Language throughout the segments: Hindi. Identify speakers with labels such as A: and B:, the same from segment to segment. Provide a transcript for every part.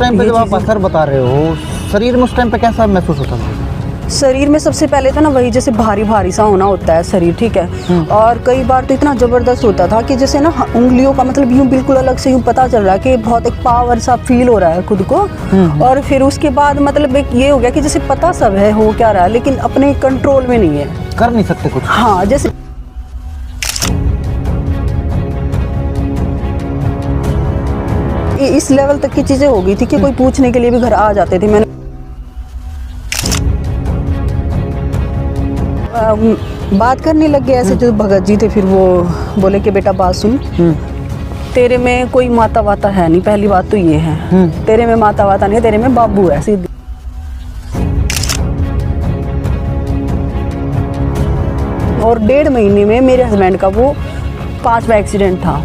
A: टाइम पे जब आप असर बता रहे हो शरीर में, उस टाइम पे कैसा महसूस होता था?
B: शरीर में सबसे पहले तो ना वही जैसे भारी भारी सा होना होता है शरीर, ठीक है। और कई बार तो इतना ज़बरदस्त होता था कि जैसे ना उंगलियों का मतलब यूँ बिल्कुल अलग से यूँ पता चल रहा है कि बहुत एक पावर सा फील हो रहा है खुद को। और फिर उसके बाद मतलब एक ये हो गया कि जैसे पता सब है हो क्या रहा है, लेकिन अपने कंट्रोल में नहीं है,
A: कर नहीं सकते कुछ।
B: हाँ, जैसे इस लेवल तक की चीज़ें हो गई थी कि कोई पूछने के लिए भी घर आ जाते थे। मैंने बात करने लग गए ऐसे, जो भगत जी थे फिर वो बोले कि बेटा बात सुन, तेरे में कोई माता वाता है नहीं, पहली बात तो ये है, तेरे में माता वाता नहीं है, तेरे में बाबू है सीधी। और 1.5 महीने में मेरे हस्बैंड का वो 5वां एक्सीडेंट था,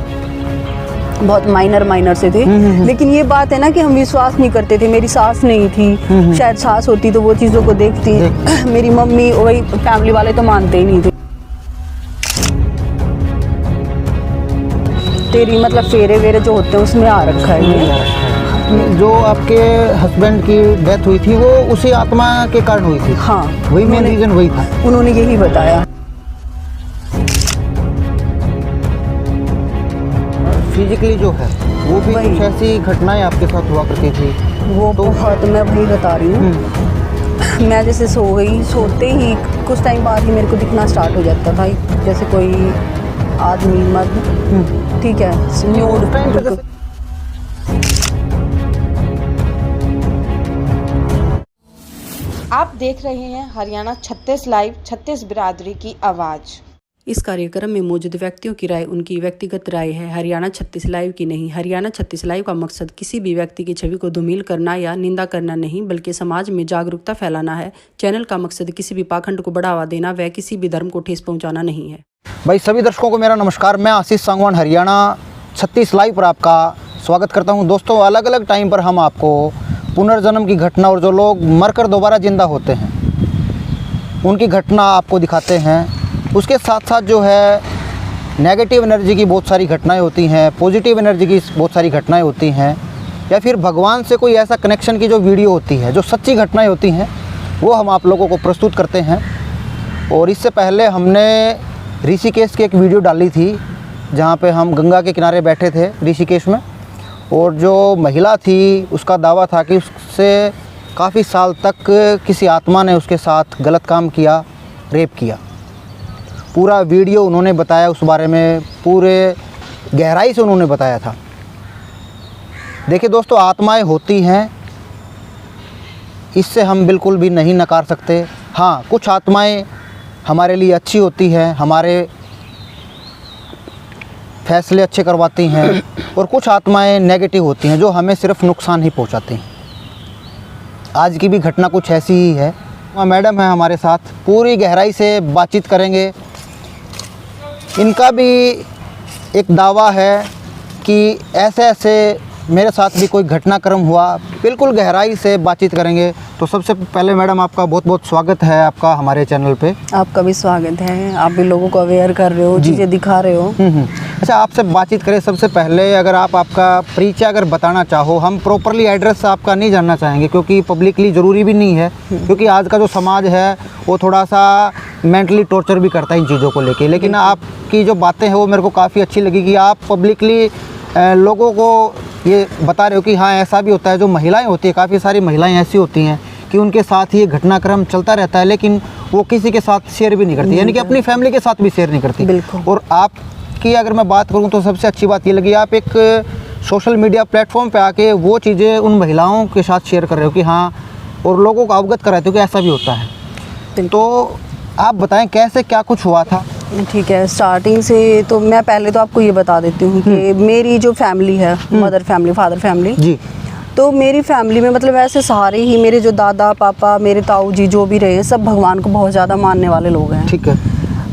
B: बहुत माइनर से थे। लेकिन ये बात है ना कि हम विश्वास नहीं करते थे। मेरी सास नहीं थी, शायद सास होती तो वो चीज़ों को देखती। मेरी मम्मी, वही फैमिली वाले तो मानते ही नहीं थे। तेरी मतलब फेरे वेरे जो होते हैं उसमें आ रखा है ये।
A: जो आपके हस्बैंड की डेथ हुई थी वो उसी आत्मा के कारण हुई थी?
B: हाँ,
A: वही मेन रीजन वही था।
B: उन्होंने यही बताया।
A: फिजिकली जो है वो भी
B: वही।
A: कुछ ऐसी घटनाएं आपके साथ हुआ करती थी?
B: वो तो बहुत, मैं वही बता रही हूँ। मैं जैसे सो गई, सोते ही कुछ टाइम बाद ही मेरे को दिखना स्टार्ट हो जाता था, जैसे कोई आदमी मर्द, ठीक है, न्यूड।
C: आप देख रहे हैं हरियाणा 36 लाइव, 36 बिरादरी की आवाज़।
B: इस कार्यक्रम में मौजूद व्यक्तियों की राय उनकी व्यक्तिगत राय है, हरियाणा 36 लाइव की नहीं। हरियाणा 36 लाइव का मकसद किसी भी व्यक्ति की छवि को धूमिल करना या निंदा करना नहीं, बल्कि समाज में जागरूकता फैलाना है। चैनल का मकसद किसी भी पाखंड को बढ़ावा देना व किसी भी धर्म को ठेस पहुंचाना नहीं है।
A: भाई सभी दर्शकों को मेरा नमस्कार। मैं आशीष सांगवान हरियाणा 36 लाइव पर आपका स्वागत करता हूं। दोस्तों, अलग अलग टाइम पर हम आपको पुनर्जन्म की घटना और जो लोग मरकर दोबारा जिंदा होते हैं उनकी घटना आपको दिखाते हैं। उसके साथ साथ जो है नेगेटिव एनर्जी की बहुत सारी घटनाएं होती हैं, पॉजिटिव एनर्जी की बहुत सारी घटनाएं होती हैं, या फिर भगवान से कोई ऐसा कनेक्शन की जो वीडियो होती है, जो सच्ची घटनाएं होती हैं, वो हम आप लोगों को प्रस्तुत करते हैं। और इससे पहले हमने ऋषिकेश की एक वीडियो डाली थी जहाँ पे हम गंगा के किनारे बैठे थे ऋषिकेश में, और जो महिला थी उसका दावा था कि उससे काफ़ी साल तक किसी आत्मा ने उसके साथ गलत काम किया, रेप किया। पूरा वीडियो उन्होंने बताया, उस बारे में पूरे गहराई से उन्होंने बताया था। देखिए दोस्तों, आत्माएं होती हैं, इससे हम बिल्कुल भी नहीं नकार सकते। हाँ, कुछ आत्माएं हमारे लिए अच्छी होती हैं, हमारे फैसले अच्छे करवाती हैं, और कुछ आत्माएं नेगेटिव होती हैं जो हमें सिर्फ नुकसान ही पहुंचाती हैं। आज की भी घटना कुछ ऐसी ही है। मैडम है हमारे साथ, पूरी गहराई से बातचीत करेंगे। इनका भी एक दावा है कि ऐसे ऐसे मेरे साथ भी कोई घटनाक्रम हुआ, बिल्कुल गहराई से बातचीत करेंगे। तो सबसे पहले मैडम आपका बहुत बहुत स्वागत है आपका हमारे चैनल पे।
B: आपका भी स्वागत है, आप भी लोगों को अवेयर कर रहे हो, चीज़ें दिखा रहे हो।
A: अच्छा, आपसे बातचीत करें सबसे पहले, अगर आप आपका परिचय अगर बताना चाहो। हम प्रॉपरली एड्रेस आपका नहीं जानना चाहेंगे क्योंकि पब्लिकली ज़रूरी भी नहीं है, क्योंकि आज का जो समाज है वो थोड़ा सा मेंटली टॉर्चर भी करता है इन चीज़ों को लेके। लेकिन आपकी जो बातें हैं वो मेरे को काफ़ी अच्छी लगी कि आप पब्लिकली लोगों को ये बता रहे हो कि हाँ ऐसा भी होता है। जो महिलाएं होती है, काफ़ी सारी महिलाएं ऐसी होती हैं कि उनके साथ ये घटनाक्रम चलता रहता है, लेकिन वो किसी के साथ शेयर भी नहीं करती, यानी कि अपनी फैमिली के साथ भी शेयर नहीं करती।
B: बिल्कुल।
A: और आपकी अगर मैं बात करूँ तो सबसे अच्छी बात ये लगी, आप एक सोशल मीडिया प्लेटफॉर्म पे आके वो चीज़ें उन महिलाओं के साथ शेयर कर रहे हो कि हाँ, और लोगों को अवगत कराते हो कि ऐसा भी होता है। तो आप बताएं कैसे क्या कुछ हुआ था?
B: ठीक है, स्टार्टिंग से तो मैं पहले तो आपको ये बता देती हूँ कि मेरी जो फैमिली है, मदर फैमिली, फादर फैमिली
A: जी,
B: तो मेरी फैमिली में मतलब ऐसे सारे ही मेरे जो दादा पापा, मेरे ताऊ जी जो भी रहे, सब भगवान को बहुत ज़्यादा मानने वाले लोग हैं।
A: ठीक है।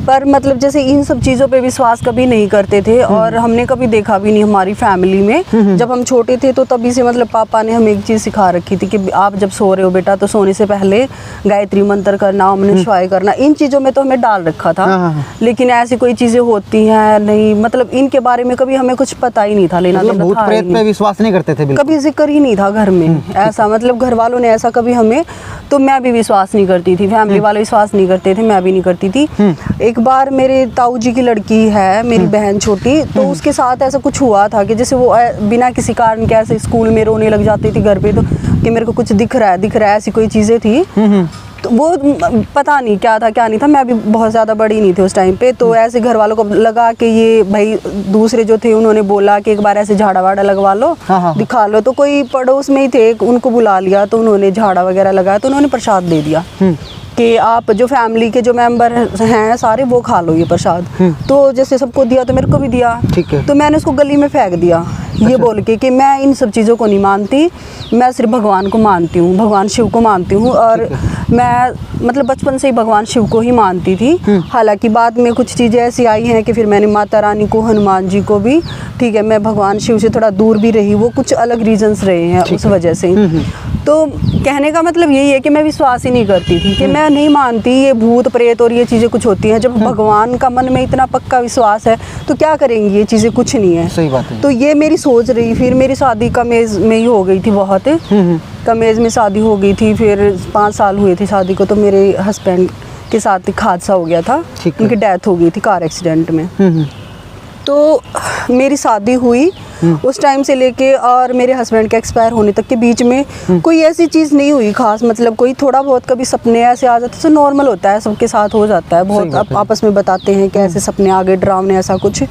B: पर मतलब जैसे इन सब चीज़ों पे विश्वास कभी नहीं करते थे और हमने कभी देखा भी नहीं हमारी फैमिली में। जब हम छोटे थे तो तभी से मतलब पापा ने हमें एक चीज़ सिखा रखी थी कि आप जब सो रहे हो बेटा तो सोने से पहले गायत्री मंत्र करना, ओम नमः शिवाय करना, इन चीज़ों में तो हमें डाल रखा था। लेकिन ऐसी कोई चीज़ें होती हैं नहीं, मतलब इनके बारे में कभी हमें कुछ पता ही नहीं था, लेना
A: मतलब
B: देना
A: भूत
B: था ही
A: प्रेत
B: नहीं।
A: पे विश्वास नहीं करते थे बिल्कुल?
B: कभी जिक्र ही नहीं था घर में ऐसा, मतलब घर वालों ने ऐसा कभी हमें, तो मैं भी विश्वास नहीं करती थी, फैमिली वाले विश्वास नहीं करते थे, मैं भी नहीं करती थी। एक बार मेरे ताऊ जी की लड़की है, मेरी बहन छोटी, तो उसके साथ ऐसा कुछ हुआ था कि जैसे वो बिना किसी कारण के ऐसे स्कूल में रोने लग जाती थी घर पे, तो कि मेरे को कुछ दिख रहा है, ऐसी कोई चीज़ें थी। तो वो पता नहीं क्या था क्या नहीं था, मैं भी बहुत ज़्यादा बड़ी नहीं थी उस टाइम पे, तो ऐसे घर वालों को लगा कि ये भाई दूसरे जो थे उन्होंने बोला कि एक बार ऐसे झाड़ा वाड़ा लगवा लो, दिखा लो, तो कोई पड़ोस में ही थे, उनको बुला लिया, तो उन्होंने झाड़ा वगैरह लगाया, तो उन्होंने प्रसाद दे दिया कि आप जो फैमिली के जो मेंबर हैं सारे वो खा लो ये प्रसाद। तो जैसे सबको दिया तो मेरे को भी दिया,
A: ठीक है।
B: तो मैंने उसको गली में फेंक दिया, ये बोल के कि मैं इन सब चीज़ों को नहीं मानती, मैं सिर्फ भगवान को मानती हूँ, भगवान शिव को मानती हूँ। और मैं मतलब बचपन से ही भगवान शिव को ही मानती थी। हालांकि बाद में कुछ चीज़ें ऐसी आई हैं कि फिर मैंने माता रानी को, हनुमान जी को भी, ठीक है, मैं भगवान शिव से थोड़ा दूर भी रही, वो कुछ अलग रीजंस रहे हैं उस वजह से। तो कहने का मतलब यही है कि मैं विश्वास ही नहीं करती थी, कि मैं नहीं मानती ये भूत प्रेत और ये चीज़ें कुछ होती हैं। जब भगवान का मन में इतना पक्का विश्वास है तो क्या करेंगी ये चीज़ें, कुछ नहीं है।
A: सही बात है।
B: तो ये मेरी सोच रही, फिर मेरी शादी कम एज में ही हो गई थी, बहुत कम एज में शादी हो गई थी, फिर 5 साल हुए थे शादी को, तो मेरे हस्बैंड के साथ एक हादसा हो गया था, उनकी डेथ हो गई थी कार एक्सीडेंट में। तो मेरी शादी हुई उस टाइम से लेके और मेरे हस्बैंड के एक्सपायर होने तक के बीच में कोई ऐसी चीज़ नहीं हुई खास, मतलब कोई थोड़ा बहुत कभी सपने ऐसे आ जाते, तो नॉर्मल होता है, सबके साथ हो जाता है, बहुत आप आपस में बताते हैं कि ऐसे सपने आ गए, डरावने ऐसा कुछ।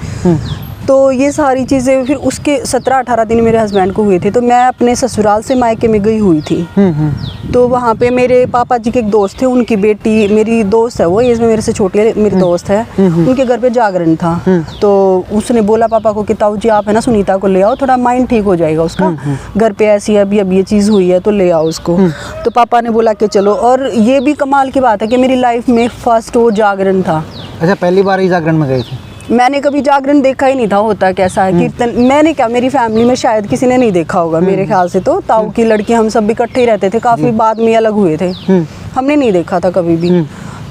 B: तो ये सारी चीज़ें फिर उसके 17-18 दिन मेरे हस्बैंड को हुए थे, तो मैं अपने ससुराल से मायके में गई हुई थी। तो वहाँ पे मेरे पापा जी के एक दोस्त थे, उनकी बेटी, मेरी दोस्त है वो, एज में मेरे से छोटी है, मेरी दोस्त है, उनके घर पे जागरण था। तो उसने बोला पापा को कि ताऊ जी आप है ना सुनीता को ले आओ, थोड़ा माइंड ठीक हो जाएगा उसका, घर पे ऐसी अभी अब ये चीज़ हुई है तो ले आओ उसको। तो पापा ने बोला कि चलो, और ये भी कमाल की बात है कि मेरी लाइफ में फर्स्ट वो जागरण था।
A: अच्छा, पहली बार ही जागरण में गए थे?
B: मैंने कभी जागरण देखा ही नहीं था, होता कैसा है कीर्तन, मैंने क्या, मेरी फैमिली में शायद किसी ने नहीं देखा होगा मेरे ख्याल से। तो ताऊ की लड़की, हम सब इकट्ठे ही रहते थे, काफ़ी बाद में अलग हुए थे, हमने नहीं देखा था कभी भी।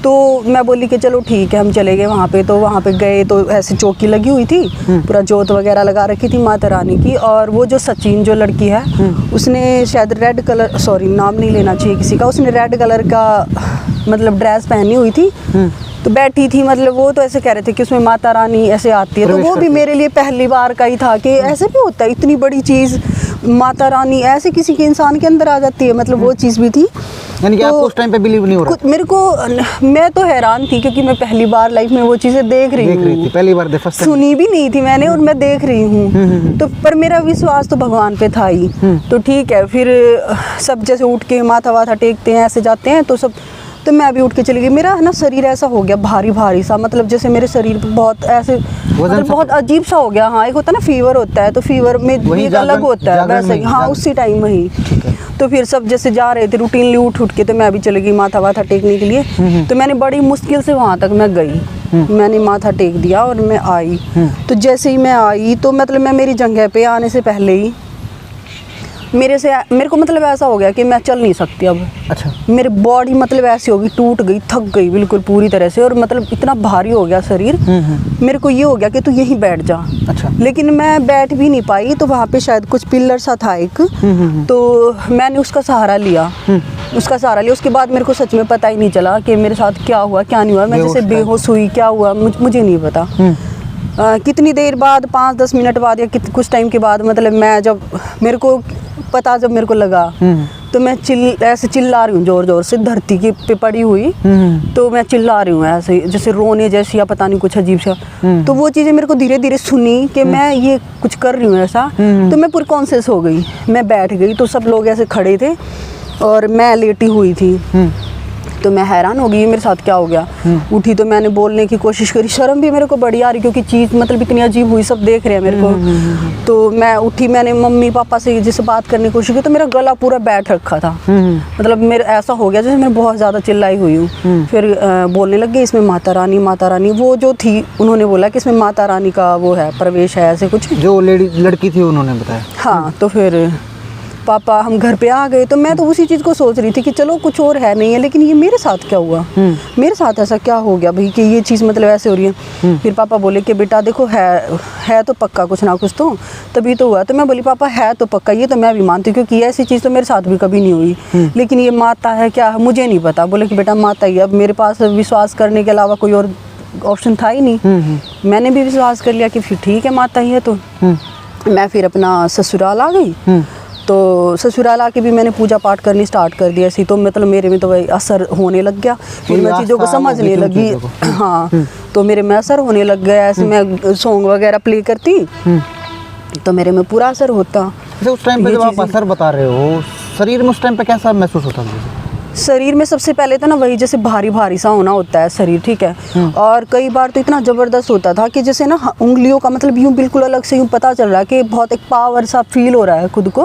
B: तो मैं बोली कि चलो ठीक है, हम चले गए वहाँ पे। तो वहाँ पे गए तो ऐसे चौकी लगी हुई थी, पूरा जोत वगैरह लगा रखी थी माता रानी की। और वो जो सचिन जो लड़की है, उसने शायद रेड कलर, सॉरी नाम नहीं लेना चाहिए किसी का, उसने रेड कलर का मतलब ड्रेस पहनी हुई थी, तो बैठी थी, मतलब वो तो ऐसे कह रहे थे कि उसमें माता रानी ऐसे आती है। तो वो भी मेरे लिए पहली बार का ही था कि ऐसे भी होता है, इतनी बड़ी चीज़ माता रानी ऐसे किसी के इंसान के अंदर आ जाती है, मतलब वो चीज़ भी थी।
A: यानी कि आपको उस टाइम पे बिलीव नहीं हो रहा?
B: मेरे को, मैं तो हैरान थी क्योंकि मैं पहली बार लाइफ में वो चीज़ें देख रही हूँ,
A: पहली बार
B: सुनी भी नहीं थी मैंने, और मैं देख रही हूँ। तो पर मेरा विश्वास तो भगवान पे था ही। तो ठीक है, फिर सब जैसे उठ के माथा वाथा टेकते हैं, ऐसे जाते हैं, तो सब, तो मैं भी उठ के चली गई। मेरा है ना शरीर ऐसा हो गया भारी भारी सा, मतलब जैसे मेरे शरीर पे बहुत ऐसे मतलब बहुत अजीब सा हो गया। हाँ, एक होता है ना फीवर होता है, तो फीवर में एक अलग होता है वैसे, हाँ उसी टाइम वही। तो फिर सब जैसे जा रहे थे रूटीनली उठ के, तो मैं भी चली गई माथा वाथा टेकने के लिए। तो मैंने बड़ी मुश्किल से वहाँ तक मैं गई, मैंने माथा टेक दिया और मैं आई। तो जैसे ही मैं आई तो मतलब मैं मेरी जगह पे आने से पहले ही मेरे को मतलब ऐसा हो गया कि मैं चल नहीं सकती अब।
A: अच्छा।
B: मेरी बॉडी मतलब ऐसी होगी, टूट गई, थक गई बिल्कुल पूरी तरह से, और मतलब इतना भारी हो गया शरीर। मेरे को ये हो गया कि तू यहीं बैठ जा।
A: अच्छा।
B: लेकिन मैं बैठ भी नहीं पाई, तो वहाँ पे शायद कुछ पिलर सा था एक, तो मैंने उसका सहारा लिया। उसके बाद मेरे को सच में पता ही नहीं चला कि मेरे साथ क्या हुआ क्या नहीं हुआ। मैं जैसे बेहोश हुई, क्या हुआ मुझे नहीं पता। कितनी देर बाद, 5-10 मिनट बाद या कुछ टाइम के बाद, मतलब मैं जब मेरे को पता, जब मेरे को लगा, तो मैं ऐसे चिल्ला रही हूँ जोर जोर से, धरती की पे पड़ी हुई। तो मैं चिल्ला रही हूँ ऐसे जैसे रोने जैसी या पता नहीं कुछ अजीब सा। तो वो चीज़ें मेरे को धीरे धीरे सुनी कि मैं ये कुछ कर रही हूँ ऐसा। तो मैं पूरी कॉन्शियस हो गई, मैं बैठ गई। तो सब लोग ऐसे खड़े थे और मैं लेटी हुई थी। तो मैं हैरान हो गई मेरे साथ क्या हो गया। उठी तो मैंने बोलने की कोशिश करी, शर्म भी मेरे को बड़ी आ रही क्योंकि चीज़ मतलब इतनी अजीब हुई, सब देख रहे हैं मेरे को। तो मैं उठी, मैंने मम्मी पापा से जैसे बात करने की कोशिश की तो मेरा गला पूरा बैठ रखा था। मतलब मेरा ऐसा हो गया जैसे मैं बहुत ज़्यादा चिल्लाई हुई हूँ। फिर बोलने लग गई इसमें माता रानी, वो जो थी उन्होंने बोला कि इसमें माता रानी का वो है, प्रवेश है, ऐसे कुछ
A: जो लड़की थी उन्होंने बताया।
B: हाँ, तो फिर पापा हम घर पे आ गए तो मैं तो उसी चीज़ को सोच रही थी कि चलो कुछ और है नहीं है, लेकिन ये मेरे साथ क्या हुआ, मेरे साथ ऐसा क्या हो गया भाई कि ये चीज़ मतलब ऐसे हो रही है। फिर पापा बोले कि बेटा देखो है तो पक्का कुछ ना कुछ तो तभी तो हुआ। तो मैं बोली पापा है तो पक्का, ये तो मैं भी मानती हूँ क्योंकि ऐसी चीज़ तो मेरे साथ भी कभी नहीं हुई, लेकिन ये माता है क्या है मुझे नहीं पता। बोले कि बेटा माता ही, अब मेरे पास विश्वास करने के अलावा कोई और ऑप्शन था ही नहीं। मैंने भी विश्वास कर लिया कि फिर ठीक है माता ही है। तो मैं फिर अपना ससुराल आ गई। तो ससुराल आके भी मैंने पूजा पाठ करनी स्टार्ट कर दिया ऐसी, तो मतलब मेरे में तो वही असर होने लग गया। फिर मैं चीज़ों को समझने लगी। हाँ, तो मेरे में असर होने लग गया। ऐसे मैं सॉन्ग वगैरह प्ले करती तो मेरे में पूरा असर होता।
A: उस टाइम पे जब आप असर बता रहे हो, शरीर में उस टाइम पे कैसा महसूस होता था?
B: शरीर में सबसे पहले तो ना वही जैसे भारी भारी सा होना होता है शरीर, ठीक है। और कई बार तो इतना ज़बरदस्त होता था कि जैसे ना उंगलियों का मतलब यूँ बिल्कुल अलग से यूँ पता चल रहा है कि बहुत एक पावर सा फील हो रहा है खुद को।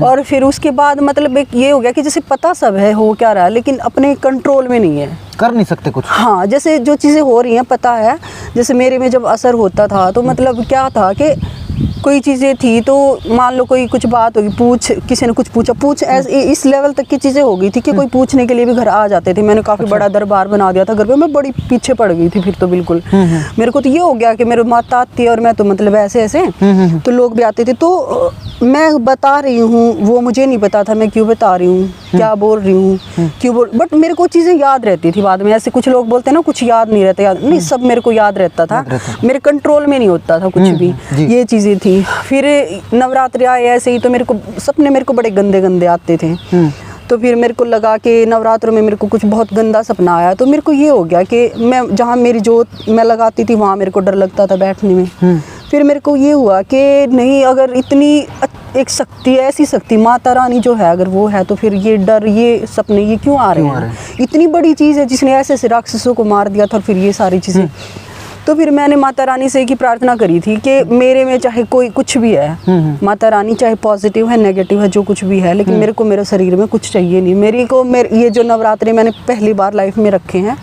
B: और फिर उसके बाद मतलब एक ये हो गया कि जैसे पता सब है हो क्या रहा है, लेकिन अपने कंट्रोल में नहीं है,
A: कर नहीं सकते कुछ।
B: हाँ, जैसे जो चीज़ें हो रही हैं पता है। जैसे मेरे में जब असर होता था तो मतलब क्या था कि कोई चीज़ें थी तो मान लो कोई कुछ बात होगी, किसी ने कुछ पूछा, इस लेवल तक की चीज़ें हो गई थी कि कोई पूछने के लिए भी घर आ जाते थे। मैंने काफ़ी बड़ा दरबार बना दिया था घर पे, मैं बड़ी पीछे पड़ गई थी फिर तो बिल्कुल। मेरे को तो ये हो गया कि मेरी माता आती है और मैं तो मतलब ऐसे तो लोग भी आते थे। तो मैं बता रही हूँ, वो मुझे नहीं पता था मैं क्यों बता रही हूँ, क्या बोल रही हूँ, बट मेरे को चीज़ें याद रहती थी बाद में। ऐसे कुछ लोग बोलते हैं ना कुछ याद नहीं रहता, याद नहीं, सब मेरे को याद रहता था। मेरे कंट्रोल में नहीं होता था कुछ भी, ये चीज़ें थी। फिर नवरात्रि आए ऐसे ही तो मेरे को सपने मेरे को बड़े गंदे गंदे आते थे। तो फिर मेरे को लगा कि नवरात्रों में मेरे को कुछ बहुत गंदा सपना आया। तो मेरे को ये हो गया कि मैं जहाँ मेरी जोत मैं लगाती थी वहाँ मेरे को डर लगता था बैठने में। फिर मेरे को ये हुआ कि नहीं, अगर इतनी एक शक्ति, ऐसी शक्ति माता रानी जो है अगर वो है तो फिर ये डर, ये सपने ये क्यों आ रहे हैं? इतनी बड़ी चीज़ है जिसने ऐसे ऐसे राक्षसों को मार दिया था, फिर ये सारी चीज़ें। तो फिर मैंने माता रानी से एक ही प्रार्थना करी थी कि मेरे में चाहे कोई कुछ भी है, माता रानी चाहे पॉजिटिव है नेगेटिव है जो कुछ भी है, लेकिन मेरे को मेरे शरीर में कुछ चाहिए नहीं। ये जो नवरात्रे मैंने पहली बार लाइफ में रखे हैं,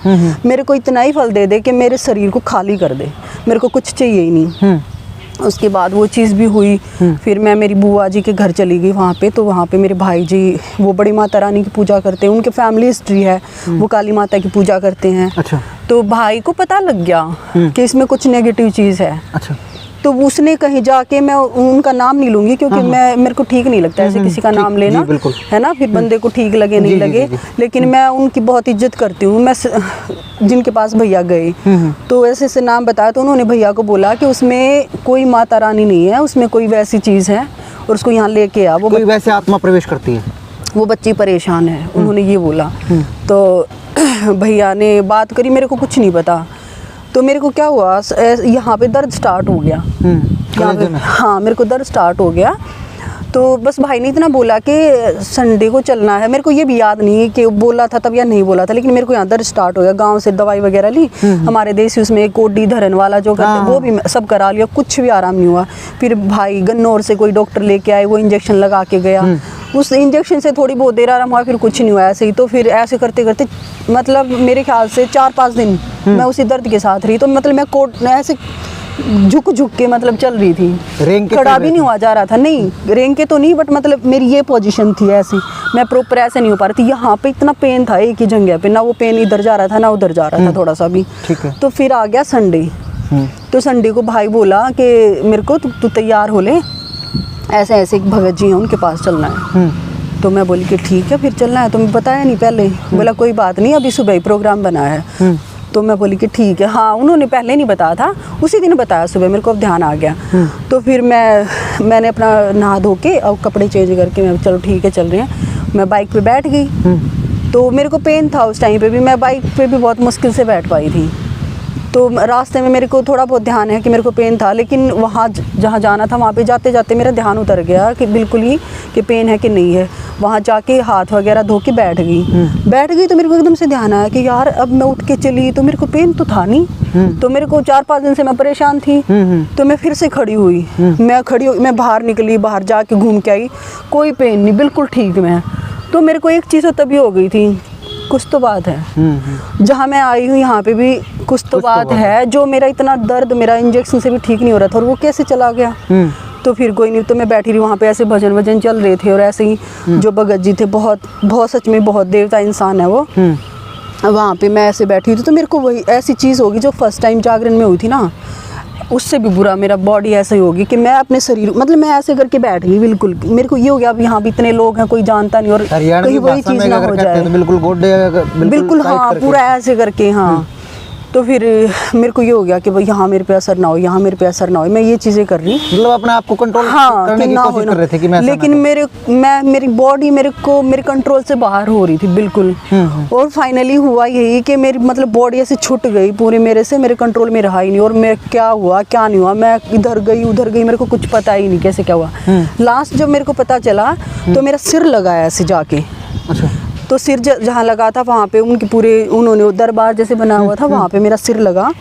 B: मेरे को इतना ही फल दे दे कि मेरे शरीर को खाली कर दे, मेरे को कुछ चाहिए ही नहीं। उसके बाद वो चीज़ भी हुई। फिर मैं मेरी बुआ जी के घर चली गई वहाँ पे। तो वहाँ पे मेरे भाई जी वो बड़ी माता रानी की पूजा करते हैं, उनके फैमिली हिस्ट्री है, वो काली माता की पूजा करते हैं।
A: अच्छा।
B: तो भाई को पता लग गया कि इसमें कुछ नेगेटिव चीज़ है।
A: अच्छा।
B: तो उसने कहीं जाके, मैं उनका नाम नहीं लूँगी क्योंकि मेरे को ठीक नहीं लगता ऐसे किसी का नाम लेना, है ना, फिर बंदे को ठीक लगे नहीं लगे। लेकिन मैं उनकी बहुत इज्जत करती हूँ। मैं जिनके पास भैया गए तो ऐसे ऐसे नाम बताया तो उन्होंने भैया को बोला कि उसमें कोई माता रानी नहीं है, उसमें कोई वैसी चीज़ है और उसको यहाँ लेके आ। वो
A: कोई वैसे आत्मा प्रवेश करती है,
B: वो बच्ची परेशान है, उन्होंने ये बोला। तो भैया ने बात करी, मेरे को कुछ नहीं पता। तो मेरे को क्या हुआ, यहाँ पे दर्द स्टार्ट हो गया। हाँ, मेरे को दर्द स्टार्ट हो गया। तो बस भाई ने इतना बोला कि संडे को चलना है। मेरे को ये भी याद नहीं है कि बोला था तब या नहीं बोला था, लेकिन मेरे को यहाँ दर्द स्टार्ट हो गया। गांव से दवाई वगैरह ली हमारे देसी, उसमें कोडी धरन वाला जो करते वो भी सब करा लिया, कुछ भी आराम नहीं हुआ। फिर भाई गन्नौर से कोई डॉक्टर लेके आए, वो इंजेक्शन लगा के गया। उस इंजेक्शन से थोड़ी बहुत देर आराम हुआ, फिर कुछ नहीं हुआ ऐसे ही। तो फिर ऐसे करते करते मतलब मेरे ख्याल से 4-5 दिन मैं उसी दर्द के साथ रही। तो मतलब मैं ऐसे झुक के मतलब चल रही थी, खड़ा भी नहीं हुआ जा रहा था। नहीं, रेंग के तो नहीं, बट मतलब मेरी ये पोजीशन थी ऐसी, मैं प्रॉपर ऐसे नहीं हो पा रही थी। यहाँ पे इतना पेन था एक ही जगह पे, ना वो पेन इधर जा रहा था ना उधर जा रहा था थोड़ा सा भी। तो फिर आ गया संडे। तो संडे को भाई बोला कि मेरे को तू तैयार हो ले, ऐसे ऐसे एक भगत जी हैं उनके पास चलना है। तो मैं बोली कि ठीक है फिर चलना है, तुम्हें बताया नहीं पहले? बोला कोई बात नहीं, अभी सुबह ही प्रोग्राम बना है। तो मैं बोली कि ठीक है। हाँ, उन्होंने पहले नहीं बताया था, उसी दिन बताया सुबह, मेरे को अब ध्यान आ गया। तो फिर मैंने अपना नहा धो के और कपड़े चेंज करके मैं चलो ठीक है चल रहे हैं, मैं बाइक पे बैठ गई। तो मेरे को पेन था उस टाइम पे भी, मैं बाइक पे भी बहुत मुश्किल से बैठ पाई थी। तो रास्ते में मेरे को थोड़ा बहुत ध्यान है कि मेरे को पेन था, लेकिन वहाँ जहाँ जाना था वहाँ पे जाते जाते मेरा ध्यान उतर गया कि बिल्कुल ही कि पेन है कि नहीं है। वहाँ जाके हाथ वगैरह धो के बैठ गई तो मेरे को एकदम से ध्यान आया कि यार अब मैं उठ के चली तो मेरे को पेन तो था नहीं, तो मेरे को 4-5 दिन से मैं परेशान थी। तो मैं फिर से खड़ी हुई, मैं बाहर निकली, बाहर जाके घूम के आई, कोई पेन नहीं, बिल्कुल ठीक मैं। तो मेरे को एक चीज़ तो तभी हो गई थी, कुछ तो बात है। जहाँ मैं आई हूँ यहाँ पे भी कुछ तो बात है, जो मेरा इतना दर्द मेरा इंजेक्शन से भी ठीक नहीं हो रहा था, और वो कैसे चला गया। तो फिर कोई नहीं, तो मैं बैठी रही वहाँ पे, ऐसे भजन चल रहे थे, और ऐसे ही जो भगत जी थे, बहुत सच में बहुत देवता इंसान है वो। वहाँ पे मैं ऐसे बैठी हुई थी, तो मेरे को वही ऐसी चीज़ होगी जो फर्स्ट टाइम जागरण में हुई थी ना, उससे भी बुरा मेरा बॉडी ऐसा ही होगी कि मैं अपने शरीर, मतलब मैं ऐसे करके बैठ गई बिल्कुल। मेरे को ये हो गया अब यहाँ भी इतने लोग हैं, कोई जानता नहीं, और कहीं वही चीज़ ना हो जाए।
A: बिल्कुल गोडे
B: बिल्कुल हाँ, पूरा ऐसे करके हाँ। तो फिर मेरे को ये हो गया कि भाई यहाँ मेरे पे असर ना हो, यहाँ मेरे पे असर ना हो, मैं ये चीज़ें कर रही,
A: मतलब अपने आप को कंट्रोल करने की कोशिश कर रहे थे कि मैं,
B: लेकिन मेरी बॉडी मेरे कंट्रोल से बाहर हो रही थी बिल्कुल। और फाइनली हुआ यही कि मेरी मतलब बॉडी ऐसे छूट गई पूरी मेरे से, मेरे कंट्रोल में रहा ही नहीं, और मैं क्या हुआ क्या नहीं हुआ, मैं इधर गई उधर गई, मेरे को कुछ पता ही नहीं कैसे क्या हुआ। लास्ट जब मेरे को पता चला तो मेरा सिर लगा ऐसे जाके।
A: अच्छा।
B: तो सिर जहाँ लगा था वहाँ पे उन्होंने दरबार जैसे बना हुआ था, वहाँ पे मेरा सिर लगा।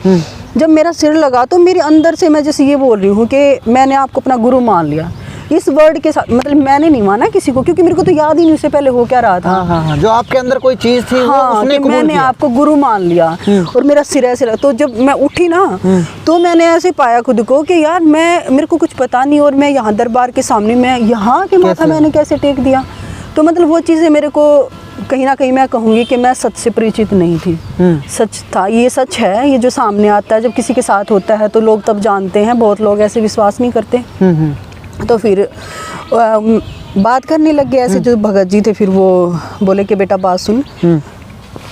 B: जब मेरा सिर लगा तो मेरे अंदर से मैं जैसे ये बोल रही हूँ कि मैंने आपको अपना गुरु मान लिया, इस वर्ड के साथ। मतलब मैंने नहीं माना किसी को, क्योंकि मेरे को तो याद ही नहीं उससे पहले हो क्या रहा था।
A: हाँ, जो आपके अंदर कोई चीज थी वो उसने कबूल
B: मैंने
A: किया।
B: आपको गुरु मान लिया, और मेरा सिर ऐसे लगा। तो जब मैं उठी ना, तो मैंने ऐसे पाया खुद को कि यार मेरे को कुछ पता नहीं, और मैं यहाँ दरबार के सामने मैं यहाँ के माथा मैंने कैसे टेक दिया। तो मतलब वो चीज़ें मेरे को कहीं ना कहीं मैं कहूँगी कि मैं सच से परिचित नहीं थी। सच था, ये सच है, ये जो सामने आता है जब किसी के साथ होता है तो लोग तब जानते हैं, बहुत लोग ऐसे विश्वास नहीं करते। तो फिर बात करने लग गए ऐसे जो भगत जी थे, फिर वो बोले कि बेटा बात सुन,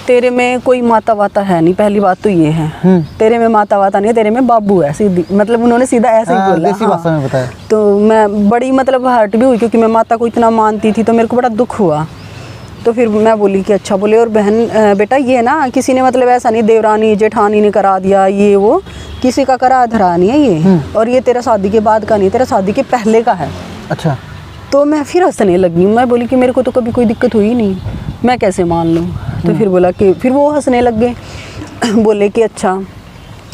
B: तेरे में कोई माता वाता है नहीं, पहली बात तो ये है, तेरे में माता वाता नहीं है, तेरे में बाबू है, सीधी मतलब उन्होंने सीधा ऐसे ही बोला।
A: देसी भाषा में बताया।
B: तो मैं बड़ी मतलब हर्ट भी हुई, क्योंकि मैं माता को इतना मानती थी, तो मेरे को बड़ा दुख हुआ। तो फिर मैं बोली कि अच्छा, बोले और बहन बेटा ये ना किसी ने मतलब ऐसा नहीं देवरानी जेठानी ने करा दिया, ये वो किसी का करा धरा नहीं है ये, और ये तेरा शादी के बाद का नहीं, तेरा शादी के पहले का है।
A: अच्छा।
B: तो मैं फिर हंसने लगी, मैं बोली कि मेरे को तो कभी कोई दिक्कत हुई नहीं, मैं कैसे मान लूँ। तो फिर बोला कि फिर वो हंसने लग गए। बोले कि अच्छा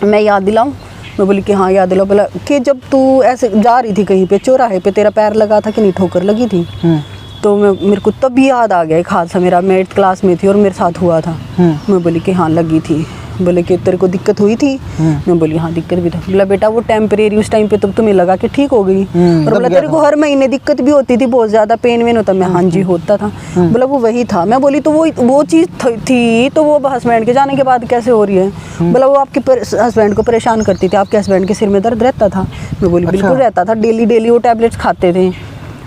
B: मैं याद दिलाऊँ, मैं बोली कि हाँ याद दिलाओ। बोला कि जब तू ऐसे जा रही थी कहीं पे चौराहे पे, तेरा पैर लगा था कि नहीं, ठोकर लगी थी। तो मेरे को तब याद आ गया एक हादसा मेरा, मैं 8th क्लास में थी और मेरे साथ हुआ था। मैं बोली कि हाँ लगी थी। बोले कि तेरे को दिक्कत हुई थी? मैं बोली हाँ दिक्कत भी था। बोला बेटा वो टेम्परेरी, उस टाइम पे तो तुम्हें लगा कि ठीक हो गई, और बोला तेरे को हर महीने दिक्कत भी होती थी, बहुत ज़्यादा पेन वेन होता। मैं हाँ जी होता था। बोला वो वही था। मैं बोली तो वो चीज़ थी तो वो हस्बैंड के जाने के बाद कैसे हो रही है? बोला वो आपके हस्बैंड को परेशान करती थी, आपके हस्बैंड के सिर में दर्द रहता था? मैं बोली बिल्कुल रहता था, डेली वो टैबलेट्स खाते थे।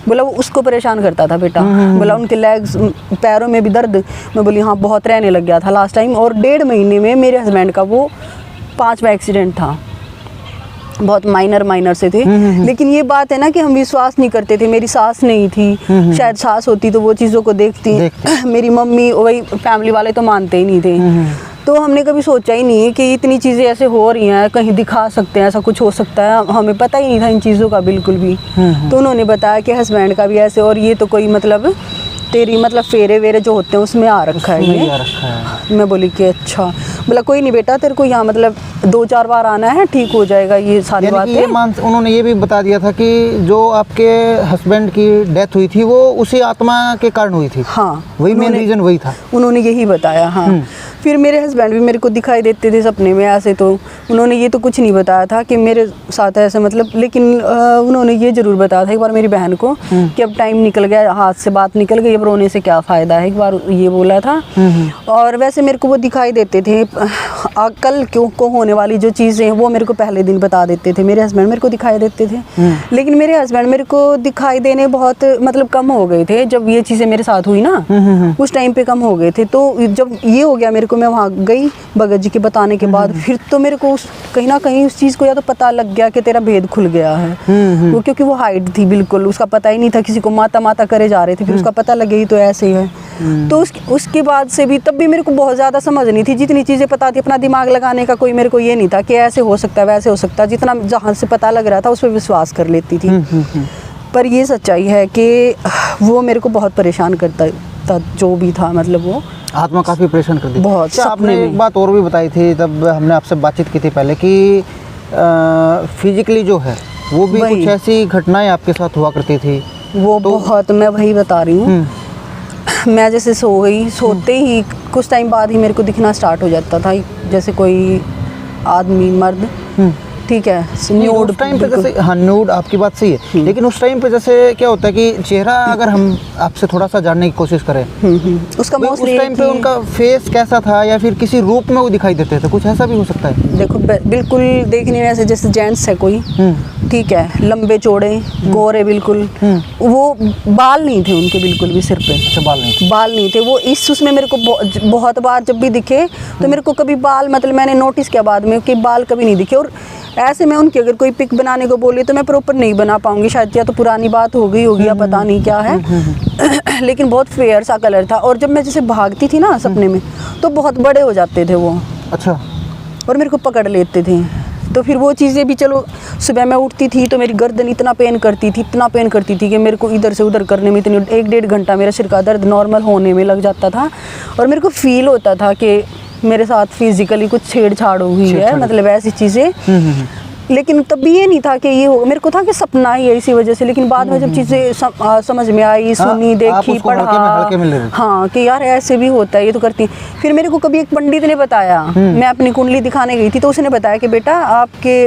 B: बोला वो उसको परेशान करता था बेटा। बोला उनके लेग्स पैरों में भी दर्द। मैं बोली हाँ बहुत रहने लग गया था लास्ट टाइम, और 1.5 महीने में मेरे हस्बैंड का वो 5वां एक्सीडेंट था, बहुत माइनर से थे। लेकिन ये बात है ना कि हम विश्वास नहीं करते थे। मेरी सास नहीं थी, शायद सास होती तो वो चीज़ों को देखती। मेरी मम्मी, वही फैमिली वाले तो मानते ही नहीं थे। तो हमने कभी सोचा ही नहीं कि इतनी चीज़ें ऐसे हो रही हैं, कहीं दिखा सकते हैं, ऐसा कुछ हो सकता है। हमें पता ही नहीं था इन चीज़ों का बिल्कुल भी। तो उन्होंने बताया कि हस्बैंड का भी ऐसे, और ये तो कोई मतलब तेरी मतलब फेरे वेरे जो होते हैं उसमें आ रखा है ये। मैं बोली कि अच्छा। बोला कोई नहीं बेटा, तेरे को यहाँ मतलब 2-4 बार आना है, ठीक हो जाएगा ये सारी बातें।
A: उन्होंने ये भी बता दिया था कि जो आपके हस्बैंड की डेथ हुई थी वो उसी आत्मा के कारण हुई थी।
B: हाँ,
A: वही मेन रीज़न वही था, उन्होंने
B: यही बताया। हाँ। फिर मेरे हस्बैंड भी मेरे को दिखाई देते थे सपने में ऐसे, तो उन्होंने ये तो कुछ नहीं बताया था कि मेरे साथ ऐसे मतलब, लेकिन उन्होंने ये ज़रूर बताया था एक बार मेरी बहन को कि अब टाइम निकल गया, हाथ से बात निकल गई, अब रोने से क्या फ़ायदा है, एक बार ये बोला था। और वैसे मेरे को वो दिखाई देते थे, कल क्यों को होने वाली जो चीज़ें हैं वो मेरे को पहले दिन बता देते थे। मेरे हस्बैंड मेरे को दिखाई देते थे, लेकिन मेरे हस्बैंड मेरे को दिखाई देने बहुत मतलब कम हो गए थे जब ये चीज़ें मेरे साथ हुई ना, उस टाइम पे कम हो गए थे। तो जब ये हो गया मेरे को, मैं वहाँ गई भगत जी के बताने के बाद, फिर तो मेरे को कहीं ना कहीं उस चीज़ को या तो पता लग गया कि तेरा भेद खुल गया है। वो क्योंकि वो हाइड थी बिल्कुल, उसका पता ही नहीं था, किसी को माता करे जा रहे थे, फिर उसका पता लग गई तो ऐसे ही है। तो उसके बाद से भी तब भी मेरे को बहुत ज़्यादा समझ नहीं थी, जितनी चीज़ें पता थी अपना दिमाग लगाने का कोई मेरे को ये नहीं था कि ऐसे हो सकता है वैसे हो सकता है, जितना जहाँ से पता लग रहा था उस पर विश्वास कर लेती थी। पर ये सच्चाई है कि वो मेरे को बहुत परेशान करता था, जो भी था मतलब वो
A: आत्मा काफ़ी परेशान कर दी।
B: बहुत,
A: अच्छा, आपने
B: सपने में।
A: एक बात और भी बताई थी, तब हमने आपसे बातचीत की थी पहले कि फिजिकली जो है वो भी
B: वही।
A: कुछ ऐसी घटनाएं आपके साथ हुआ करती थी।
B: वो
A: तो-
B: बहुत, मैं वही बता रही हूँ। मैं जैसे सो गई, सोते ही कुछ टाइम बाद ही मेरे को दिखना स्टार्ट हो जाता था, जैसे कोई आदमी मर्द, ठीक है, न्यूड
A: उस टाइम पे
B: बिल्कुल।
A: जैसे, हाँ न्यूड आपकी बात सही है, लेकिन उस टाइम पे जैसे क्या होता है कि चेहरा अगर हम आपसे थोड़ा सा जानने की कोशिश करें,
B: उसका
A: भाई उस
B: मोस्टली
A: टाइम पे उनका फेस कैसा था या फिर किसी रूप में वो दिखाई देते थे, कुछ ऐसा भी हो सकता है।
B: देखो बिल्कुल देखने में ऐसे जैसे जेंट्स है कोई, ठीक है, लंबे चौड़े गोरे बिल्कुल, वो बाल नहीं थे उनके बिल्कुल भी सिर पे।
A: अच्छा, बाल नहीं थे।
B: बाल नहीं थे वो, इस उसमें मेरे को बहुत बार जब भी दिखे तो मेरे को कभी बाल, मतलब मैंने नोटिस किया बाद में कि बाल कभी नहीं दिखे। और ऐसे में उनकी अगर कोई पिक बनाने को बोली तो मैं प्रॉपर नहीं बना पाऊंगी शायद, या तो पुरानी बात हो गई होगी या पता नहीं क्या है। लेकिन बहुत फेयर सा कलर था, और जब मैं जैसे भागती थी ना सपने में तो बहुत बड़े हो जाते थे वो,
A: अच्छा,
B: और मेरे को पकड़ लेते थे। तो फिर वो चीज़ें भी, चलो सुबह मैं उठती थी तो मेरी गर्दन इतना पेन करती थी कि मेरे को इधर से उधर करने में इतनी 1-1.5 घंटा मेरा सिर का दर्द नॉर्मल होने में लग जाता था, और मेरे को फील होता था कि मेरे साथ फिजिकली कुछ छेड़छाड़ हुई है, मतलब ऐसी चीज़ें। लेकिन तब भी ये नहीं था कि ये हो, मेरे को था कि सपना ही है इसी वजह से। लेकिन बाद में जब चीज़ें समझ में आई, सुनी,
A: आप
B: देखी,
A: उसको हल्के में ले रहे थे।
B: हाँ कि यार ऐसे भी होता है, ये तो करती। फिर मेरे को कभी एक पंडित ने बताया, मैं अपनी कुंडली दिखाने गई थी तो उसने बताया कि बेटा आपके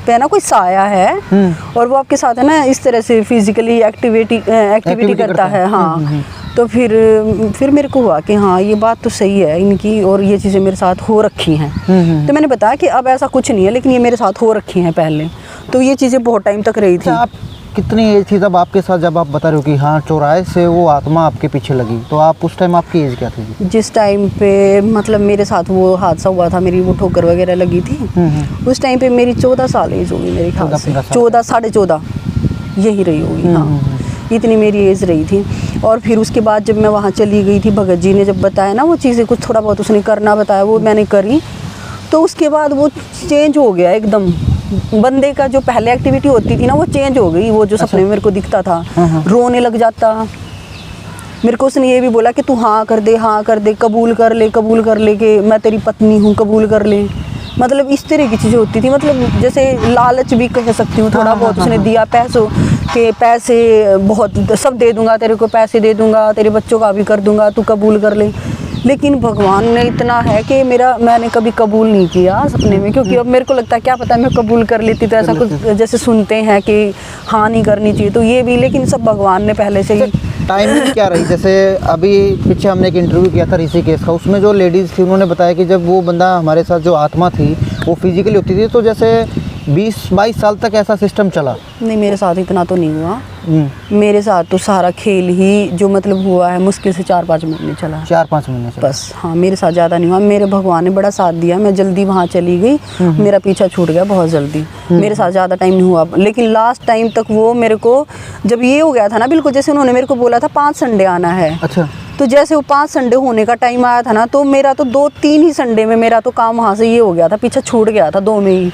B: पे ना कोई साया है, और वो आपके साथ है ना इस तरह से फिजिकली एक्टिविटी करता है। हाँ, तो फिर मेरे को हुआ कि हाँ ये बात तो सही है इनकी, और ये चीज़ें मेरे साथ हो रखी हैं। तो मैंने बताया कि अब ऐसा कुछ नहीं है, लेकिन ये मेरे साथ हो रखी हैं पहले। तो ये चीज़ें बहुत टाइम तक रही थी।
A: अच्छा, आप कितनी एज थी तब आपके साथ, जब आप बता रहे हो कि हाँ चौराहे से वो आत्मा आपके पीछे लगी, तो आप उस टाइम आपकी एज क्या थी?
B: जिस टाइम पे मतलब मेरे साथ वो हादसा हुआ था, मेरी वो ठोकर वगैरह लगी थी, उस टाइम पे मेरी 14 साल एज होगी मेरे ख्याल से, 14 साढ़े 14 यही रही होगी। हाँ, इतनी मेरी एज रही थी। और फिर उसके बाद जब मैं वहाँ चली गई थी, भगत जी ने जब बताया ना वो चीज़ें, कुछ थोड़ा बहुत उसने करना बताया, वो मैंने करी। तो उसके बाद वो चेंज हो गया एकदम, बंदे का जो पहले एक्टिविटी होती थी ना वो चेंज हो गई। वो जो सपने में मेरे को दिखता था, रोने लग जाता। मेरे को उसने ये भी बोला कि तू हाँ कर दे, कबूल कर ले कि मैं तेरी पत्नी हूँ, कबूल कर ले। मतलब इस तरह की चीज़ें होती थी, मतलब जैसे लालच भी कह सकती हूँ थोड़ा बहुत उसने दिया, पैसों के पैसे बहुत सब दे दूंगा तेरे को, पैसे दे दूंगा, तेरे बच्चों का भी कर दूंगा, तू कबूल कर ले। लेकिन भगवान ने इतना है कि मैंने कभी कबूल नहीं किया सपने में, क्योंकि अब मेरे को लगता है क्या पता मैं कबूल कर लेती तो ऐसा कुछ जैसे सुनते हैं कि हाँ नहीं करनी चाहिए, तो ये भी, लेकिन सब भगवान ने पहले से ही।
A: टाइमिंग क्या रही? जैसे अभी पीछे हमने एक इंटरव्यू किया था ऋषिकेश का, उसमें जो लेडीज़ थी उन्होंने बताया कि जब वो बंदा हमारे साथ, जो आत्मा थी वो फिजिकली होती थी, तो जैसे 20-22 साल तक ऐसा सिस्टम चला।
B: नहीं, मेरे साथ इतना तो नहीं हुआ। मेरे साथ तो सारा खेल ही जो मतलब हुआ है मुश्किल से 4-5 महीने चला,
A: 4-5 महीने चला
B: बस। हाँ, मेरे साथ ज़्यादा नहीं हुआ। मेरे भगवान ने बड़ा साथ दिया, मैं जल्दी वहाँ चली गई, मेरा पीछा छूट गया बहुत जल्दी। मेरे साथ ज़्यादा टाइम नहीं हुआ, लेकिन लास्ट टाइम तक वो मेरे को, जब ये हो गया था ना बिल्कुल, जैसे उन्होंने मेरे को बोला था 5 संडे आना है।
A: अच्छा,
B: तो जैसे वो 5 संडे होने का टाइम आया था ना, तो मेरा तो 2-3 ही संडे में मेरा तो काम वहाँ से ये हो गया था, पीछे छूट गया था 2 में ही।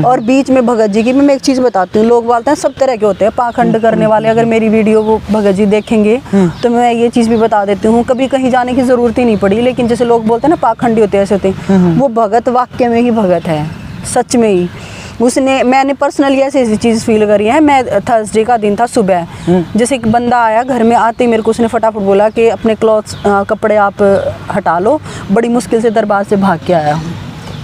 B: और बीच में भगत जी की मैं एक चीज़ बताती हूँ, लोग बोलते हैं सब तरह के होते हैं पाखंड करने वाले, अगर मेरी वीडियो वो भगत जी देखेंगे तो मैं ये चीज़ भी बता देती हूँ, कभी कहीं जाने की ज़रूरत ही नहीं पड़ी। लेकिन जैसे लोग बोलते हैं ना पाखंडी होते हैं, ऐसे होते हैं, वो भगत वाक्य में ही भगत है, सच में ही। मैंने पर्सनली ऐसी चीज़ फील करी है। मैं थर्सडे का दिन था, सुबह जैसे एक बंदा आया घर में, आते ही मेरे को उसने फटाफट बोला कि अपने कपड़े आप हटा लो, बड़ी मुश्किल से दरबार से भाग के आया हूँ।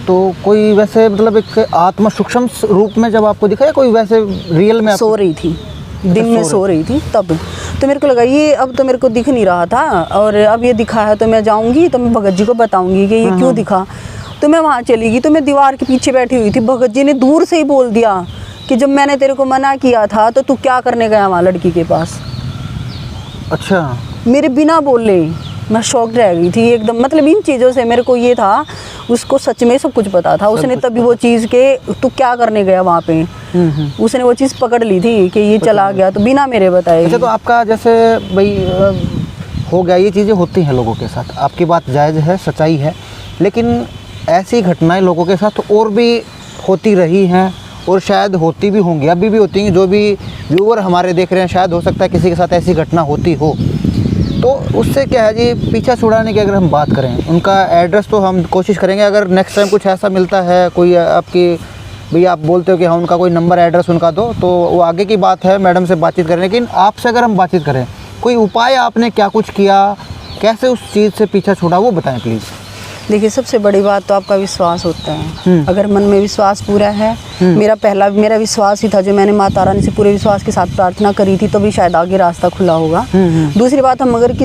A: तो कोई वैसे मतलब एक आत्मा सूक्ष्म रूप में जब आपको दिखा, या कोई वैसे रियल में?
B: सो रही थी, दिन में सो रही थी तब। तो मेरे को लगा ये अब तो मेरे को दिख नहीं रहा था, और अब ये दिखा है तो मैं जाऊँगी तो मैं भगत जी को बताऊँगी कि ये क्यों दिखा। तो मैं वहाँ चली गई, तो मैं दीवार के पीछे बैठी हुई थी। भगत जी ने दूर से ही बोल दिया कि जब मैंने तेरे को मना किया था तो तू क्या करने गया वहाँ लड़की के पास।
A: अच्छा,
B: मेरे बिना बोले मैं शॉक्ड रह गई थी एकदम। मतलब इन चीज़ों से मेरे को ये था, उसको सच में सब कुछ पता था। उसने तभी वो चीज़ के तू क्या करने गया वहाँ पे, उसने वो चीज़ पकड़ ली थी कि ये चला गया, तो बिना मेरे बताए।
A: अच्छा, तो आपका जैसे भाई हो गया, ये चीज़ें होती हैं लोगों के साथ, आपकी बात जायज़ है, सच्चाई है, लेकिन ऐसी घटनाएं लोगों के साथ और भी होती रही हैं और शायद होती भी होंगी, अभी भी होती हैं। जो भी व्यूअर हमारे देख रहे हैं, शायद हो सकता है किसी के साथ ऐसी घटना होती हो। तो उससे क्या है जी, पीछा छुड़ाने की अगर हम बात करें, उनका एड्रेस तो हम कोशिश करेंगे, अगर नेक्स्ट टाइम कुछ ऐसा मिलता है, कोई आपकी भैया आप बोलते हो कि हाँ उनका कोई नंबर एड्रेस उनका दो, तो वो आगे की बात है, मैडम से बातचीत करें। लेकिन आपसे अगर हम बातचीत करें, कोई उपाय आपने क्या कुछ किया, कैसे उस चीज़ से पीछा छुड़ा, वो बताएं प्लीज़।
B: देखिए, सबसे बड़ी बात तो आपका विश्वास होता है। अगर मन में विश्वास पूरा है, मेरा विश्वास ही था, जो मैंने माता रानी से पूरे विश्वास के साथ प्रार्थना करी थी, तो भी शायद आगे रास्ता खुला होगा। दूसरी बात, हम अगर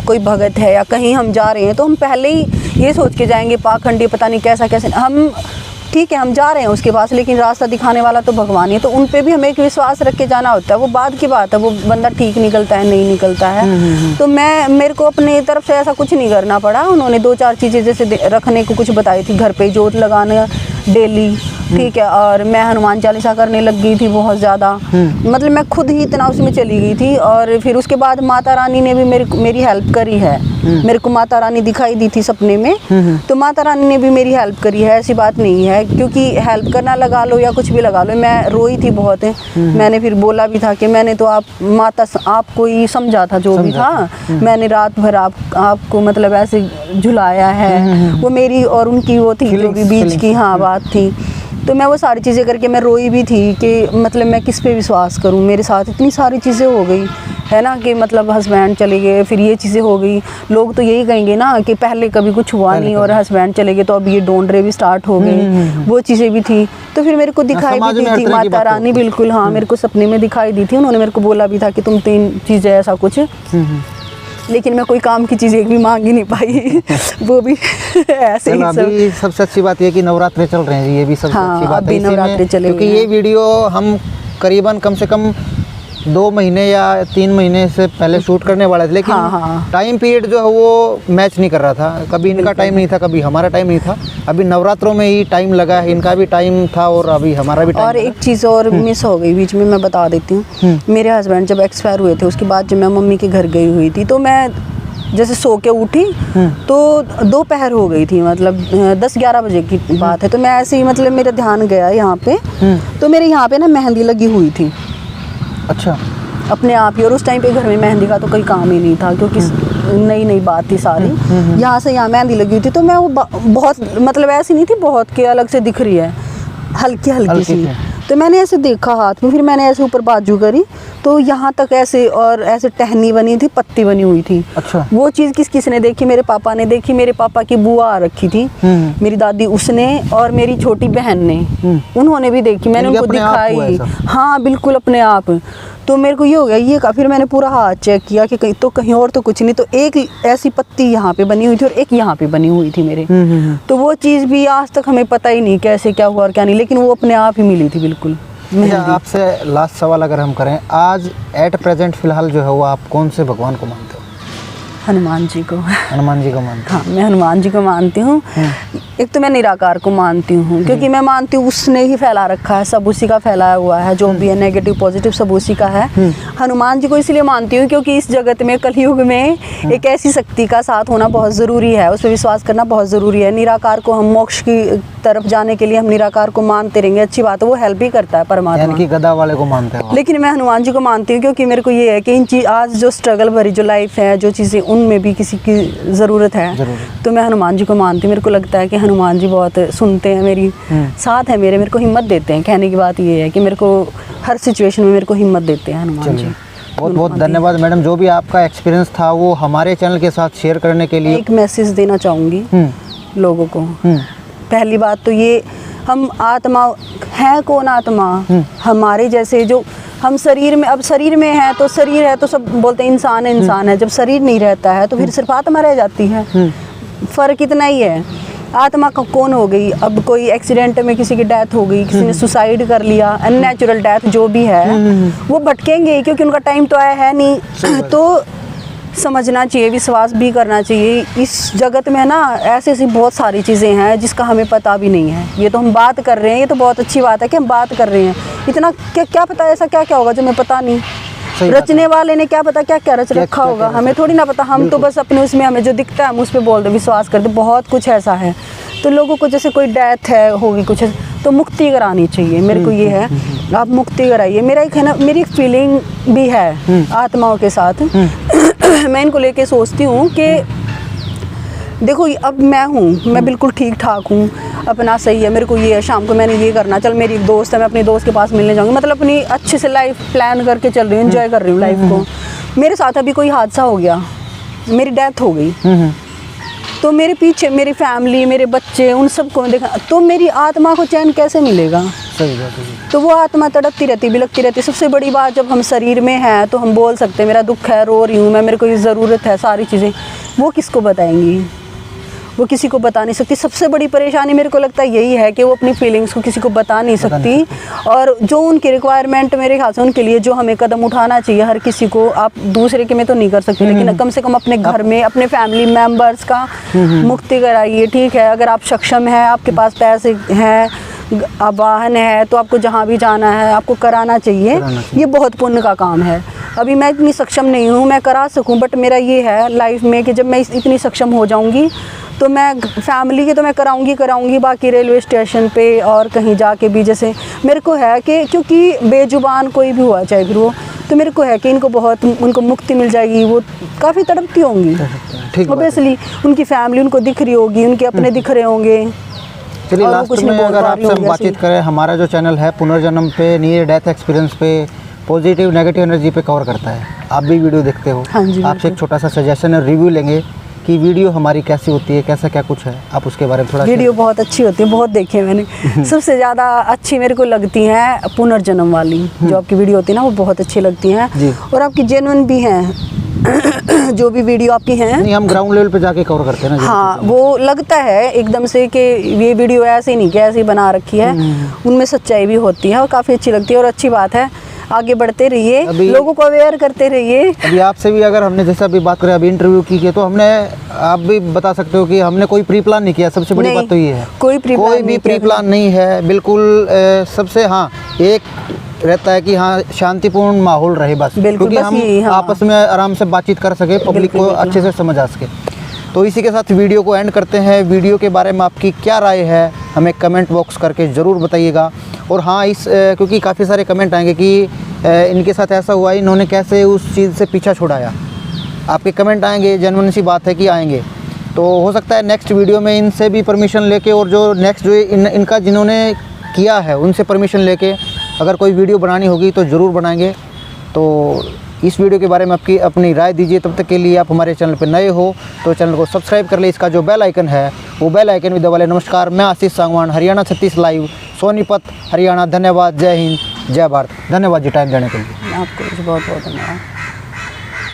B: कोई भगत है या कहीं हम जा रहे हैं, तो हम पहले ही ये सोच के जाएंगे पाखंडी, पता नहीं कैसा कैसे, हम ठीक है हम जा रहे हैं उसके पास, लेकिन रास्ता दिखाने वाला तो भगवान ही है, तो उन पे भी हमें एक विश्वास रख के जाना होता है। वो बाद की बात है, वो बंदा ठीक निकलता है नहीं निकलता है। तो मेरे को अपनी तरफ से ऐसा कुछ नहीं करना पड़ा। उन्होंने 2-4 चीज़ें जैसे रखने को कुछ बताई थी, घर पे जोत लगाना डेली, ठीक है, और मैं हनुमान चालीसा करने लग गई थी बहुत ज़्यादा। मतलब मैं खुद ही इतना उसमें चली गई थी। और फिर उसके बाद माता रानी ने भी मेरी हेल्प करी है। मेरे को माता रानी दिखाई दी थी सपने में, तो माता रानी ने भी मेरी हेल्प करी है, ऐसी बात नहीं है। क्योंकि हेल्प करना लगा लो या कुछ भी लगा लो, मैं रोई थी बहुत। मैंने फिर बोला भी था कि मैंने तो आपको ही समझा था, जो भी था मैंने रात भर आपको मतलब ऐसे झुलाया है। वो मेरी और उनकी वो थी जो भी बीच की हाँ बात थी। तो मैं वो सारी चीज़ें करके मैं रोई भी थी कि मतलब मैं किस पे विश्वास करूं, मेरे साथ इतनी सारी चीज़ें हो गई है ना, कि मतलब हस्बैंड चले गए, फिर ये चीज़ें हो गई। लोग तो यही कहेंगे ना कि पहले कभी कुछ हुआ नहीं और हस्बैंड चले गए, तो अब ये डोंडरे भी स्टार्ट हो गए। वो चीज़ें भी थी। तो फिर मेरे को दिखाई भी दी थी माता रानी, बिल्कुल हाँ, मेरे को सपने में दिखाई दी थी। उन्होंने मेरे को बोला भी था कि तुम 3 चीज़ें ऐसा कुछ, लेकिन मैं कोई काम की चीज़ एक भी मांग ही नहीं पाई। वो भी ऐसे ही सब।
A: अभी सबसे अच्छी बात ये कि नवरात्रे चल रहे हैं, ये भी सबसे अच्छी बात है।
B: अभी नवरात्रे चले,
A: क्योंकि ये वीडियो हम करीबन कम से कम 2 महीने या 3 महीने से पहले शूट करने वाले थे, लेकिन टाइम पीरियड जो है वो मैच नहीं कर रहा था। कभी इनका टाइम नहीं था, कभी हमारा टाइम नहीं था। अभी नवरात्रों में ही टाइम लगा है, इनका भी टाइम था और अभी हमारा भी टाइम।
B: और एक चीज़ और मिस हो गई बीच में, मैं बता देती हूँ। मेरे हस्बैंड जब एक्सपायर हुए थे, उसके बाद जब मैं मम्मी के घर गई हुई थी, तो मैं जैसे सो के उठी तो दोपहर हो गई थी, मतलब 10-11 बजे की बात है। तो मैं ऐसे ही मतलब मेरा ध्यान गया यहाँ पे, तो मेरे यहाँ पे ना मेहंदी लगी हुई थी।
A: अच्छा,
B: अपने आप ही। और उस टाइम पे घर में मेहंदी का तो कोई काम ही नहीं था, क्योंकि नई बात थी सारी। यहाँ से यहाँ मेहंदी लगी हुई थी, तो मैं वो बहुत मतलब ऐसी नहीं थी बहुत कि अलग से दिख रही है, हल्की सी। तो मैंने ऐसे देखा हाथ में, फिर मैंने ऐसे ऊपर बाजू करी, तो यहाँ तक ऐसे और ऐसे टहनी बनी थी, पत्ती बनी हुई थी।
A: अच्छा।
B: वो चीज़ किस ने देखी? मेरे पापा ने देखी। मेरे पापा की बुआ आ रखी थी, मेरी दादी उसने, और मेरी छोटी बहन ने, उन्होंने भी देखी। मैंने उनको दिखाई, हाँ बिल्कुल अपने आप। तो मेरे को ये हो गया ये का। फिर मैंने पूरा हाथ चेक किया कि कहीं और तो कुछ नहीं। तो एक ऐसी पत्ती यहाँ पे बनी हुई थी और एक यहाँ पे बनी हुई थी मेरे। तो वो चीज़ भी आज तक हमें पता ही नहीं कैसे क्या हुआ और क्या नहीं, लेकिन वो अपने आप ही मिली थी बिल्कुल।
A: आपसे लास्ट सवाल अगर हम करें, आज एट प्रेजेंट फिलहाल जो है वो आप कौन से भगवान को मानते हो?
B: हनुमान जी को।
A: हनुमान जी को मानते
B: हाँ, मैं हनुमान जी को मानती हूँ। एक तो मैं निराकार को मानती हूँ, क्योंकि मैं मानती हूँ उसने ही फैला रखा है, सब उसी का फैलाया हुआ है, जो भी है नेगेटिव पॉजिटिव सब उसी का है। हनुमान जी को इसलिए मानती हूँ क्योंकि इस जगत में कलयुग में एक ऐसी शक्ति का साथ होना बहुत ज़रूरी है, उस पर विश्वास करना बहुत ज़रूरी है। निराकार को हम मोक्ष की तरफ जाने के लिए हम निराकार को मानते रहेंगे, अच्छी बात है, वो हेल्प भी करता है परमात्मा।
A: कि गदा वाले को मानते हो?
B: लेकिन मैं हनुमान जी को मानती हूँ क्योंकि मेरे को ये है कि आज जो स्ट्रगल भरी जो लाइफ है, जो चीज़ें उनमें भी किसी की ज़रूरत है, तो मैं हनुमान जी को मानती हूँ। मेरे को लगता है कि हनुमान जी बहुत सुनते हैं मेरी, साथ है मेरे को हिम्मत देते हैं। कहने की बात ये है कि मेरे को हर सिचुएशन में मेरे को हिम्मत देते हैं हनुमान जी।
A: बहुत बहुत धन्यवाद मैडम, जो भी आपका एक्सपीरियंस था वो हमारे चैनल के साथ शेयर करने के लिए।
B: एक मैसेज देना चाहूँगी लोगों को। पहली बात तो ये, हम आत्मा है, कौन आत्मा? हमारे जैसे जो हम शरीर में, अब शरीर में है तो शरीर है तो सब बोलते हैं इंसान है इंसान है। जब शरीर नहीं रहता है तो फिर सिर्फ आत्मा रह जाती है। फ़र्क इतना ही है। आत्मा का कौन हो गई? अब कोई एक्सीडेंट में किसी की डेथ हो गई, किसी ने सुसाइड कर लिया, अननेचुरल डेथ जो भी है, वो भटकेंगे क्योंकि उनका टाइम तो आया है नहीं। तो समझना चाहिए, विश्वास भी करना चाहिए। इस जगत में ना ऐसी ऐसी बहुत सारी चीज़ें हैं जिसका हमें पता भी नहीं है। ये तो हम बात कर रहे हैं, ये तो बहुत अच्छी बात है कि हम बात कर रहे हैं। इतना क्या पता ऐसा क्या क्या होगा जो हमें पता नहीं। रचने वाले ने क्या पता क्या क्या रच रखा होगा, हमें थोड़ी ना पता। हम तो बस अपने उसमें हमें जो दिखता है हम उस पर बोल दे, विश्वास करते। बहुत कुछ ऐसा है। तो लोगों को जैसे कोई डेथ है होगी कुछ, तो मुक्ति करानी चाहिए, मेरे को ये है, आप मुक्ति कराइए। मेरा एक है ना, मेरी एक फीलिंग भी है आत्माओं के साथ। मैं इनको लेके सोचती हूँ कि देखो अब मैं हूँ, मैं बिल्कुल ठीक ठाक हूँ, अपना सही है, मेरे को ये है, शाम को मैंने ये करना, चल मेरी एक दोस्त है, मैं अपनी दोस्त के पास मिलने जाऊँगी, मतलब अपनी अच्छे से लाइफ प्लान करके चल रही हूँ, एंजॉय कर रही हूँ लाइफ को। मेरे साथ अभी कोई हादसा हो गया, मेरी डेथ हो गई, तो मेरे पीछे मेरी फैमिली, मेरे बच्चे, उन सबको देखा, तो मेरी आत्मा को चैन कैसे मिलेगा?
A: सही बात है।
B: तो वो आत्मा तड़पती रहती, बिलकती रहती। सबसे बड़ी बात, जब हम शरीर में हैं तो हम बोल सकते हैं मेरा दुख है, रो रही हूँ मैं, मेरे को ये ज़रूरत है, सारी चीज़ें। वो किसको बताएंगी? वो किसी को बता नहीं सकती। सबसे बड़ी परेशानी मेरे को लगता है यही है कि वो अपनी फीलिंग्स को किसी को बता नहीं सकती। और जो उनकी रिक्वायरमेंट मेरे ख्याल से उनके लिए जो हमें कदम उठाना चाहिए, हर किसी को, आप दूसरे के में तो नहीं कर सकते, लेकिन कम से कम अपने घर में अपने फैमिली मेम्बर्स का मुक्ति कराइए। ठीक है, अगर आप सक्षम हैं, आपके पास पैसे हैं, अब वाहन है, तो आपको जहाँ भी जाना है आपको कराना चाहिए। ये बहुत पुण्य का काम है। अभी मैं इतनी सक्षम नहीं हूँ मैं करा सकूँ, बट मेरा ये है लाइफ में कि जब मैं इतनी सक्षम हो जाऊँगी तो मैं फैमिली के तो मैं कराऊंगी। बाकी रेलवे स्टेशन पे और कहीं जाके भी, जैसे मेरे को है कि क्योंकि बेजुबान कोई भी हुआ चाहे फिर वो, तो मेरे को है कि इनको बहुत, उनको मुक्ति मिल जाएगी। वो काफ़ी तड़पती होंगी, ओबियसली उनकी फैमिली उनको दिख रही होगी, उनके अपने दिख रहे होंगे।
A: चलिए लास्ट में अगर आपसे हम बातचीत करें, हमारा जो चैनल है पुनर्जन्म पे, नियर डेथ एक्सपीरियंस पे, पॉजिटिव नेगेटिव एनर्जी पे कवर करता है। आप भी वीडियो देखते हो,
B: हाँ जी,
A: आपसे एक छोटा सा सजेशन और रिव्यू लेंगे कि वीडियो हमारी कैसी होती है, कैसा क्या कुछ है, आप उसके बारे में थोड़ा।
B: वीडियो बहुत अच्छी होती है, बहुत देखी है मैंने। सबसे ज़्यादा अच्छी मेरे को लगती हैं पुनर्जन्म वाली, जो आपकी वीडियो होती है ना, वो बहुत अच्छी लगती हैं और आपकी जेन्युइन भी हैं। जो भी वीडियो आपकी हैं,
A: नहीं हम ग्राउंड लेवल पे जाके कवर करते हैं ना।
B: हाँ, वो लगता है एकदम से कि ये वीडियो ऐसे ही नहीं कि ऐसे ही बना रखी है, उनमें सच्चाई भी होती है और काफ़ी अच्छी लगती है। और अच्छी बात है, आगे बढ़ते रहिए, लोगों को अवेयर करते रहिए।
A: अभी आपसे भी अगर हमने जैसा भी बात करें, अभी इंटरव्यू की तो हमने, आप भी बता सकते हो कि हमने कोई प्री प्लान नहीं किया। सबसे बड़ी बात तो ये है, कोई भी प्री प्लान नहीं है बिल्कुल। सबसे हाँ एक रहता है कि हाँ शांतिपूर्ण माहौल रहे बस, क्योंकि हम आपस में आराम से बातचीत कर सके, पब्लिक को अच्छे से समझ आ सके। तो इसी के साथ वीडियो को एंड करते हैं। वीडियो के बारे में आपकी क्या राय है हमें कमेंट बॉक्स करके ज़रूर बताइएगा। और हाँ क्योंकि काफ़ी सारे कमेंट आएंगे कि इनके साथ ऐसा हुआ, इन्होंने कैसे उस चीज़ से पीछा छुड़ाया। आपके कमेंट आएंगे, जेन्युइन सी बात है कि आएंगे। तो हो सकता है नेक्स्ट वीडियो में इनसे भी परमिशन लेके, और जो नेक्स्ट जो इनका जिन्होंने किया है उनसे परमिशन लेके अगर कोई वीडियो बनानी होगी तो ज़रूर बनाएंगे। तो इस वीडियो के बारे में आपकी अपनी राय दीजिए। तब तक के लिए आप हमारे चैनल पर नए हो तो चैनल को सब्सक्राइब कर ले, इसका जो बेल आइकन है वो बेल आइकन भी दबा लें। नमस्कार, मैं आशीष सांगवान, हरियाणा 36 लाइव, सोनीपत, हरियाणा। धन्यवाद, जय हिंद, जय भारत। धन्यवाद जी टाइम देने के लिए।
B: आपको बहुत बहुत धन्यवाद।